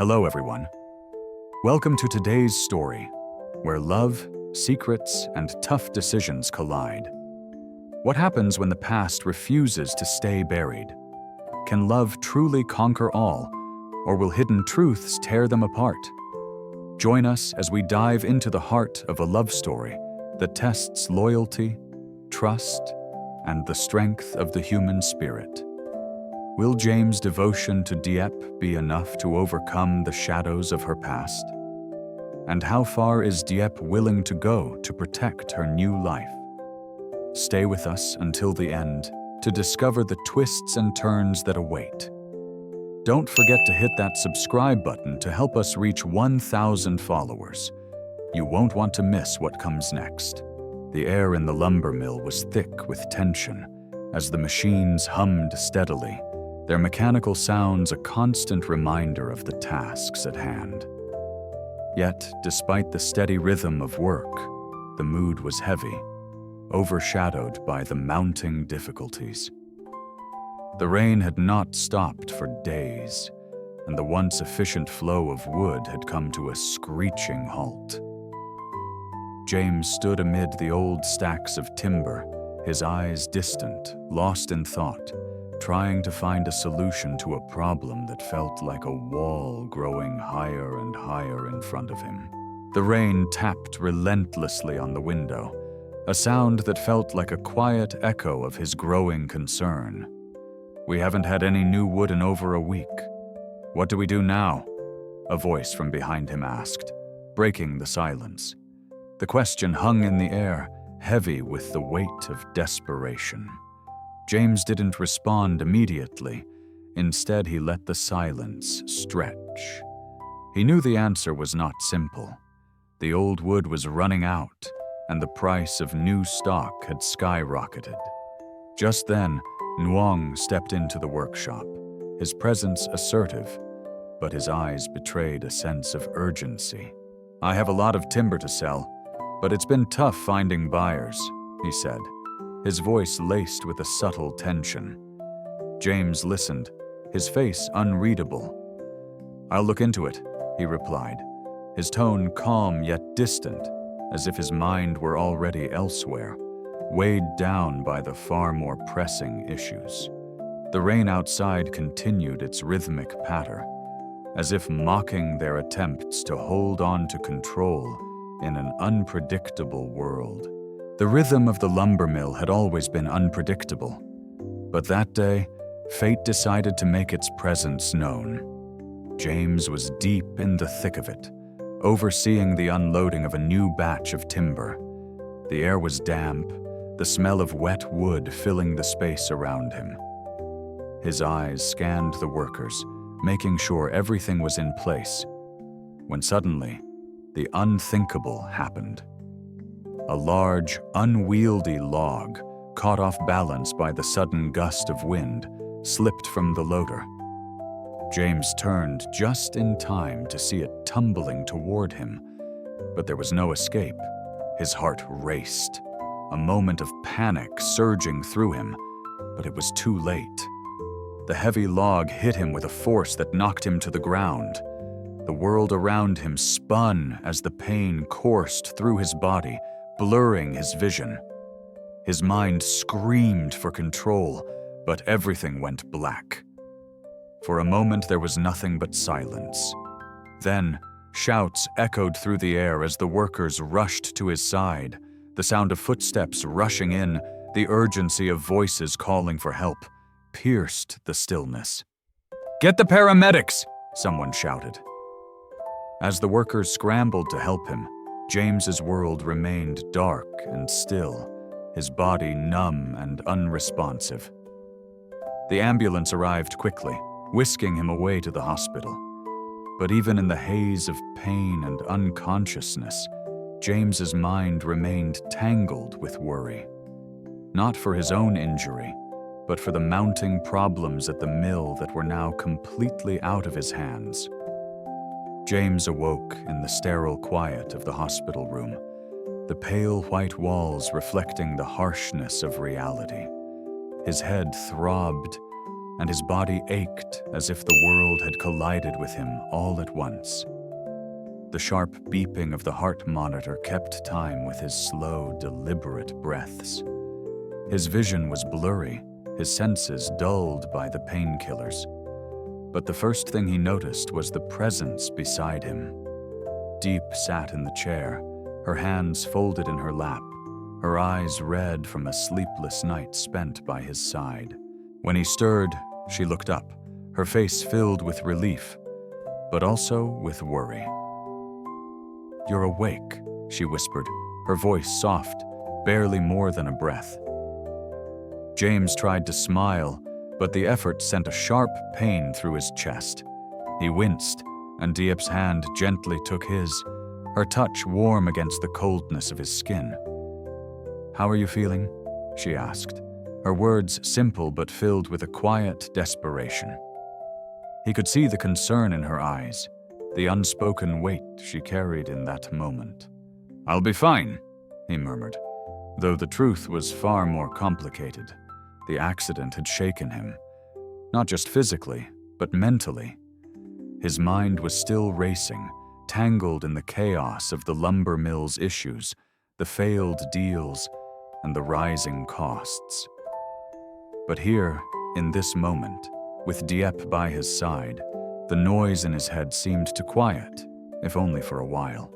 Hello, everyone. Welcome to today's story, where love, secrets, and tough decisions collide. What happens when the past refuses to stay buried? Can love truly conquer all, or will hidden truths tear them apart? Join us as we dive into the heart of a love story that tests loyalty, trust, and the strength of the human spirit. Will James' devotion to Diep be enough to overcome the shadows of her past? And how far is Diep willing to go to protect her new life? Stay with us until the end to discover the twists and turns that await. Don't forget to hit that subscribe button to help us reach 1,000 followers. You won't want to miss what comes next. The air in the lumber mill was thick with tension as the machines hummed steadily, their mechanical sounds a constant reminder of the tasks at hand. Yet, despite the steady rhythm of work, the mood was heavy, overshadowed by the mounting difficulties. The rain had not stopped for days, and the once efficient flow of wood had come to a screeching halt. James stood amid the old stacks of timber, his eyes distant, lost in thought, trying to find a solution to a problem that felt like a wall growing higher and higher in front of him. The rain tapped relentlessly on the window, a sound that felt like a quiet echo of his growing concern. "We haven't had any new wood in over a week. What do we do now?" a voice from behind him asked, breaking the silence. The question hung in the air, heavy with the weight of desperation. James didn't respond immediately. Instead, he let the silence stretch. He knew the answer was not simple. The old wood was running out, and the price of new stock had skyrocketed. Just then, Nguyen stepped into the workshop, his presence assertive, but his eyes betrayed a sense of urgency. "I have a lot of timber to sell, but it's been tough finding buyers," he said, his voice laced with a subtle tension. James listened, his face unreadable. "I'll look into it," he replied, his tone calm yet distant, as if his mind were already elsewhere, weighed down by the far more pressing issues. The rain outside continued its rhythmic patter, as if mocking their attempts to hold on to control in an unpredictable world. The rhythm of the lumber mill had always been unpredictable, but that day, fate decided to make its presence known. James was deep in the thick of it, overseeing the unloading of a new batch of timber. The air was damp, the smell of wet wood filling the space around him. His eyes scanned the workers, making sure everything was in place, when suddenly, the unthinkable happened. A large, unwieldy log, caught off balance by the sudden gust of wind, slipped from the loader. James turned just in time to see it tumbling toward him, but there was no escape. His heart raced, a moment of panic surging through him, but it was too late. The heavy log hit him with a force that knocked him to the ground. The world around him spun as the pain coursed through his body, blurring his vision. His mind screamed for control, but everything went black. For a moment, there was nothing but silence. Then, shouts echoed through the air as the workers rushed to his side, the sound of footsteps rushing in, the urgency of voices calling for help, pierced the stillness. "Get the paramedics!" someone shouted. As the workers scrambled to help him, James's world remained dark and still, his body numb and unresponsive. The ambulance arrived quickly, whisking him away to the hospital. But even in the haze of pain and unconsciousness, James's mind remained tangled with worry. Not for his own injury, but for the mounting problems at the mill that were now completely out of his hands. James awoke in the sterile quiet of the hospital room, the pale white walls reflecting the harshness of reality. His head throbbed, and his body ached as if the world had collided with him all at once. The sharp beeping of the heart monitor kept time with his slow, deliberate breaths. His vision was blurry, his senses dulled by the painkillers. But the first thing he noticed was the presence beside him. Diep sat in the chair, her hands folded in her lap, her eyes red from a sleepless night spent by his side. When he stirred, she looked up, her face filled with relief, but also with worry. "You're awake," she whispered, her voice soft, barely more than a breath. James tried to smile, but the effort sent a sharp pain through his chest. He winced, and Diep's hand gently took his, her touch warm against the coldness of his skin. "How are you feeling?" she asked, her words simple but filled with a quiet desperation. He could see the concern in her eyes, the unspoken weight she carried in that moment. "I'll be fine," he murmured, though the truth was far more complicated. The accident had shaken him, not just physically, but mentally. His mind was still racing, tangled in the chaos of the lumber mill's issues, the failed deals, and the rising costs. But here, in this moment, with Diep by his side, the noise in his head seemed to quiet, if only for a while.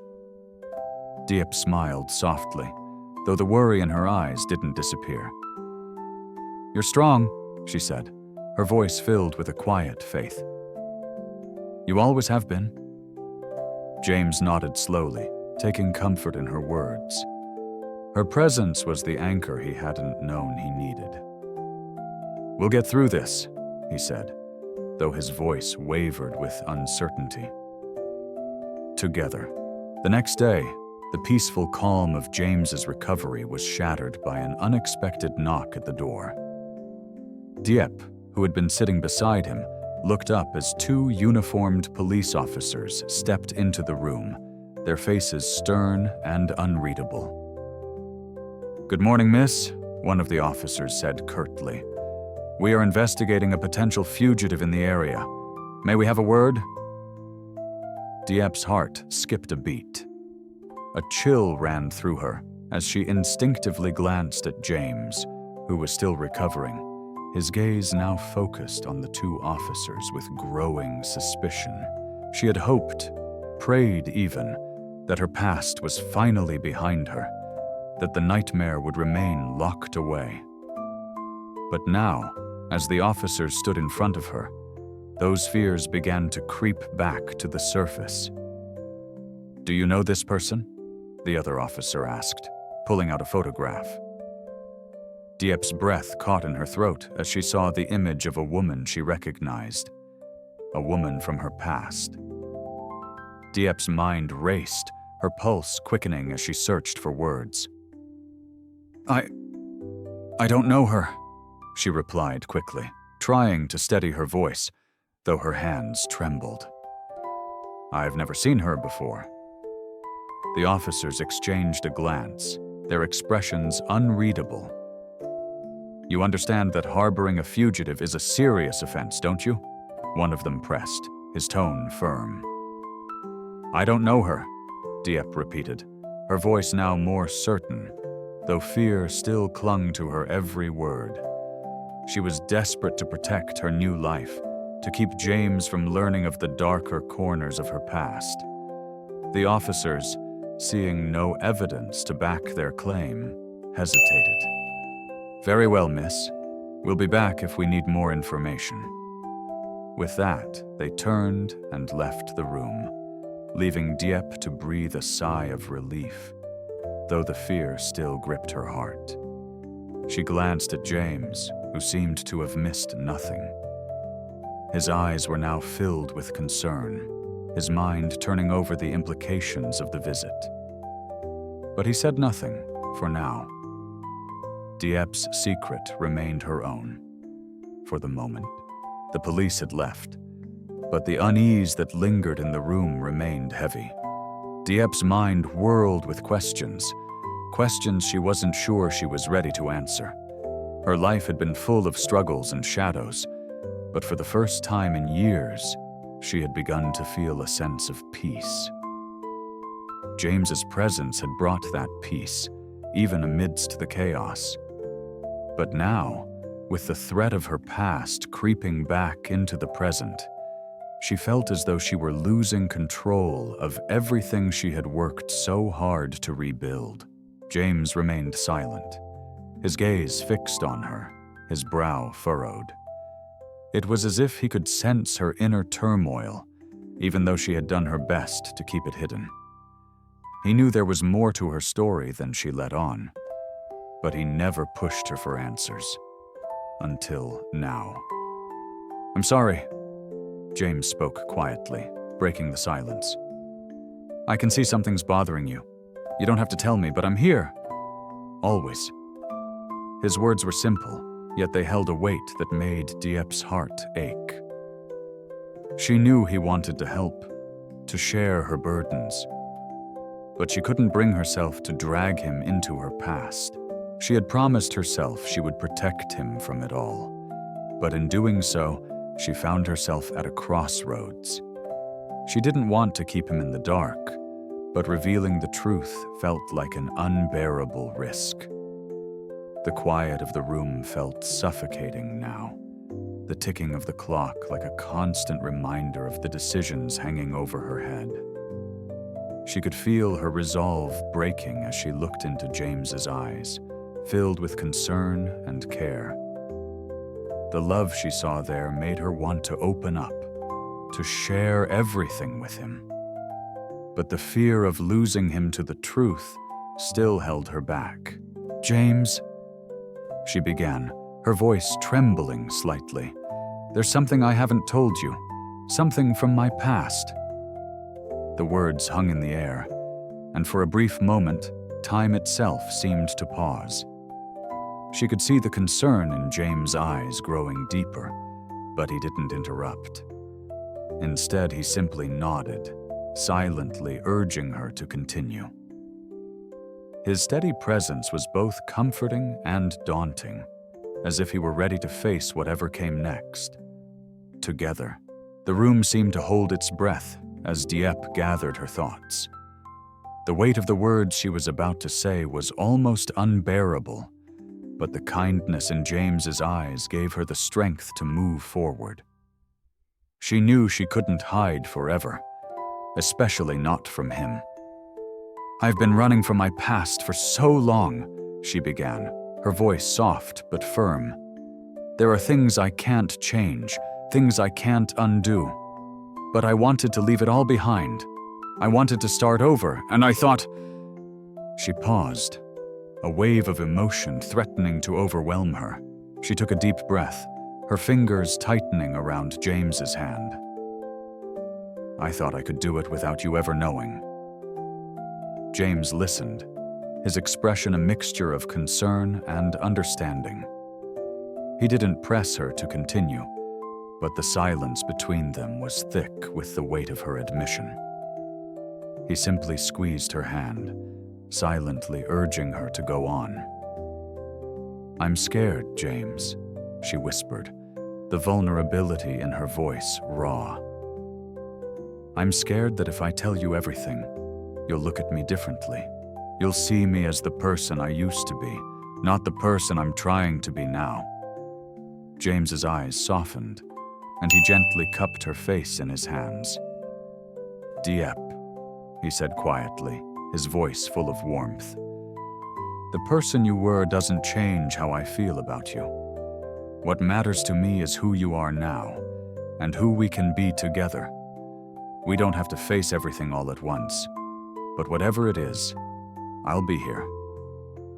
Diep smiled softly, though the worry in her eyes didn't disappear. "You're strong," she said, her voice filled with a quiet faith. "You always have been." James nodded slowly, taking comfort in her words. Her presence was the anchor he hadn't known he needed. "We'll get through this," he said, though his voice wavered with uncertainty. Together. The next day, the peaceful calm of James's recovery was shattered by an unexpected knock at the door. Diep, who had been sitting beside him, looked up as two uniformed police officers stepped into the room, their faces stern and unreadable. "Good morning, miss," one of the officers said curtly. "We are investigating a potential fugitive in the area. May we have a word?" Diep's heart skipped a beat. A chill ran through her as she instinctively glanced at James, who was still recovering, his gaze now focused on the two officers with growing suspicion. She had hoped, prayed even, that her past was finally behind her, that the nightmare would remain locked away. But now, as the officers stood in front of her, those fears began to creep back to the surface. "Do you know this person?" the other officer asked, pulling out a photograph. Diep's breath caught in her throat as she saw the image of a woman she recognized, a woman from her past. Diep's mind raced, her pulse quickening as she searched for words. I don't know her," she replied quickly, trying to steady her voice, though her hands trembled. "I've never seen her before." The officers exchanged a glance, their expressions unreadable. "You understand that harboring a fugitive is a serious offense, don't you?" one of them pressed, his tone firm. "I don't know her," Diep repeated, her voice now more certain, though fear still clung to her every word. She was desperate to protect her new life, to keep James from learning of the darker corners of her past. The officers, seeing no evidence to back their claim, hesitated. "Very well, miss. We'll be back if we need more information." With that, they turned and left the room, leaving Diep to breathe a sigh of relief, though the fear still gripped her heart. She glanced at James, who seemed to have missed nothing. His eyes were now filled with concern, his mind turning over the implications of the visit. But he said nothing, for now. Diep's secret remained her own. For the moment, the police had left, but the unease that lingered in the room remained heavy. Diep's mind whirled with questions she wasn't sure she was ready to answer. Her life had been full of struggles and shadows, but for the first time in years, she had begun to feel a sense of peace. James's presence had brought that peace, even amidst the chaos. But now, with the threat of her past creeping back into the present, she felt as though she were losing control of everything she had worked so hard to rebuild. James remained silent, his gaze fixed on her, his brow furrowed. It was as if he could sense her inner turmoil, even though she had done her best to keep it hidden. He knew there was more to her story than she let on, but he never pushed her for answers. Until now. "I'm sorry," James spoke quietly, breaking the silence. "I can see something's bothering you. You don't have to tell me, but I'm here. Always." His words were simple, yet they held a weight that made Diep's heart ache. She knew he wanted to help, to share her burdens, but she couldn't bring herself to drag him into her past. She had promised herself she would protect him from it all, but in doing so, she found herself at a crossroads. She didn't want to keep him in the dark, but revealing the truth felt like an unbearable risk. The quiet of the room felt suffocating now, the ticking of the clock like a constant reminder of the decisions hanging over her head. She could feel her resolve breaking as she looked into James's eyes, filled with concern and care. The love she saw there made her want to open up, to share everything with him. But the fear of losing him to the truth still held her back. "James," she began, her voice trembling slightly. "There's something I haven't told you, something from my past." The words hung in the air, and for a brief moment, time itself seemed to pause. She could see the concern in James' eyes growing deeper, but he didn't interrupt. Instead, he simply nodded, silently urging her to continue. His steady presence was both comforting and daunting, as if he were ready to face whatever came next. Together, the room seemed to hold its breath as Dieppe gathered her thoughts. The weight of the words she was about to say was almost unbearable, but the kindness in James's eyes gave her the strength to move forward. She knew she couldn't hide forever, especially not from him. "I've been running from my past for so long," she began, her voice soft but firm. "There are things I can't change, things I can't undo. But I wanted to leave it all behind. I wanted to start over, and I thought—" She paused, a wave of emotion threatening to overwhelm her. She took a deep breath, her fingers tightening around James's hand. "I thought I could do it without you ever knowing." James listened, his expression a mixture of concern and understanding. He didn't press her to continue, but the silence between them was thick with the weight of her admission. He simply squeezed her hand, silently urging her to go on. "I'm scared, James," she whispered, the vulnerability in her voice raw. "I'm scared that if I tell you everything, you'll look at me differently. You'll see me as the person I used to be, not the person I'm trying to be now." James's eyes softened, and he gently cupped her face in his hands. "Dieppe," he said quietly, his voice full of warmth. "The person you were doesn't change how I feel about you. What matters to me is who you are now, and who we can be together. We don't have to face everything all at once, but whatever it is, I'll be here.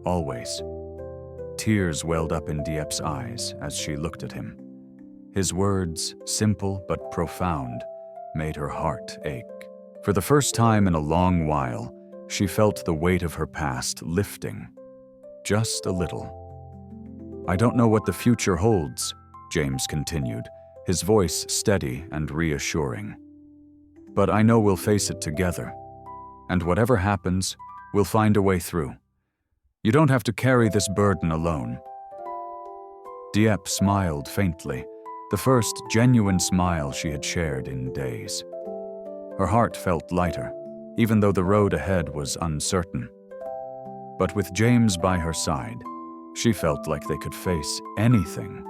Always." Tears welled up in Dieppe's eyes as she looked at him. His words, simple but profound, made her heart ache. For the first time in a long while, she felt the weight of her past lifting, just a little. "I don't know what the future holds," James continued, his voice steady and reassuring. "But I know we'll face it together, and whatever happens, we'll find a way through. You don't have to carry this burden alone." Dieppe smiled faintly, the first genuine smile she had shared in days. Her heart felt lighter, even though the road ahead was uncertain. But with James by her side, she felt like they could face anything.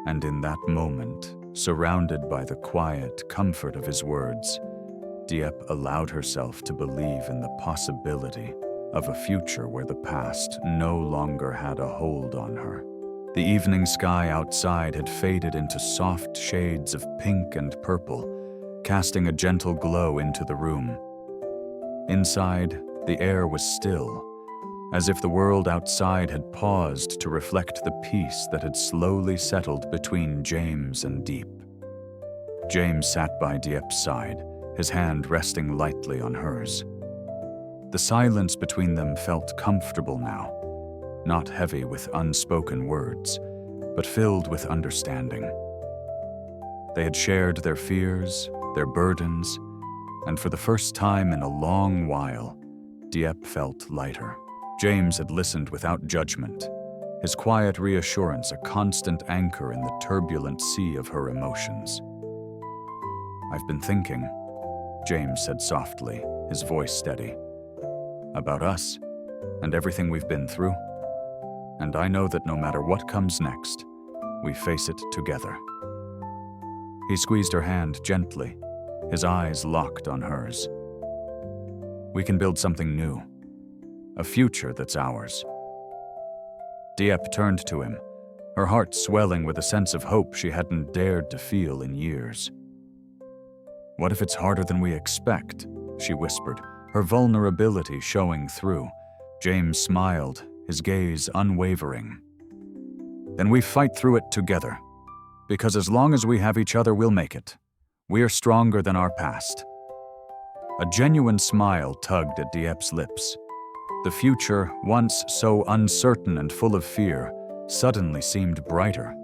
And in that moment, surrounded by the quiet comfort of his words, Diep allowed herself to believe in the possibility of a future where the past no longer had a hold on her. The evening sky outside had faded into soft shades of pink and purple, casting a gentle glow into the room. Inside, the air was still, as if the world outside had paused to reflect the peace that had slowly settled between James and Diep. James sat by Diep's side, his hand resting lightly on hers. The silence between them felt comfortable now, not heavy with unspoken words, but filled with understanding. They had shared their fears, their burdens, and for the first time in a long while, Diep felt lighter. James had listened without judgment, his quiet reassurance a constant anchor in the turbulent sea of her emotions. "I've been thinking," James said softly, his voice steady, "about us and everything we've been through. And I know that no matter what comes next, we face it together." He squeezed her hand gently, his eyes locked on hers. "We can build something new, a future that's ours." Diep turned to him, her heart swelling with a sense of hope she hadn't dared to feel in years. "What if it's harder than we expect?" she whispered, her vulnerability showing through. James smiled, his gaze unwavering. "Then we fight through it together, because as long as we have each other, we'll make it. We are stronger than our past." A genuine smile tugged at Diep's lips. The future, once so uncertain and full of fear, suddenly seemed brighter.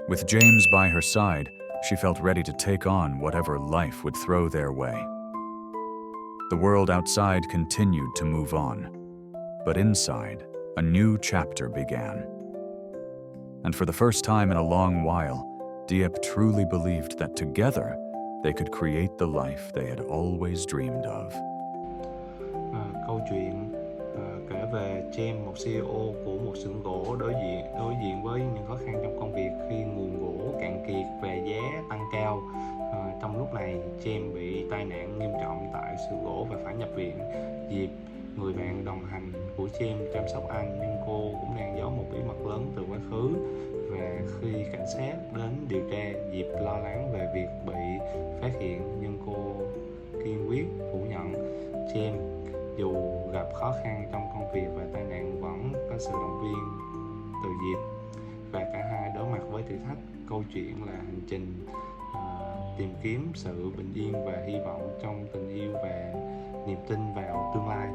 With James by her side, she felt ready to take on whatever life would throw their way. The world outside continued to move on, but inside, a new chapter began. And for the first time in a long while, Diep truly believed that together they could create the life they had always dreamed of. Câu chuyện kể về James, một CEO của một xưởng gỗ đối diện với những khó khăn trong công việc khi nguồn gỗ cạn kiệt và giá tăng cao. Trong lúc này, James bị tai nạn nghiêm trọng tại xưởng gỗ và phải nhập viện. Diệp, người bạn đồng hành của James, chăm sóc anh, nhưng cô cũng đang giấu một bí mật lớn từ quá khứ. Và khi cảnh sát đến điều tra, Diệp lo lắng về việc bị phát hiện, nhưng cô kiên quyết phủ nhận. James, dù gặp khó khăn trong công việc và tai nạn, vẫn có sự động viên từ Diệp, và cả hai đối mặt với thử thách. Câu chuyện là hành trình tìm kiếm sự bình yên và hy vọng trong tình yêu và niềm tin vào tương lai.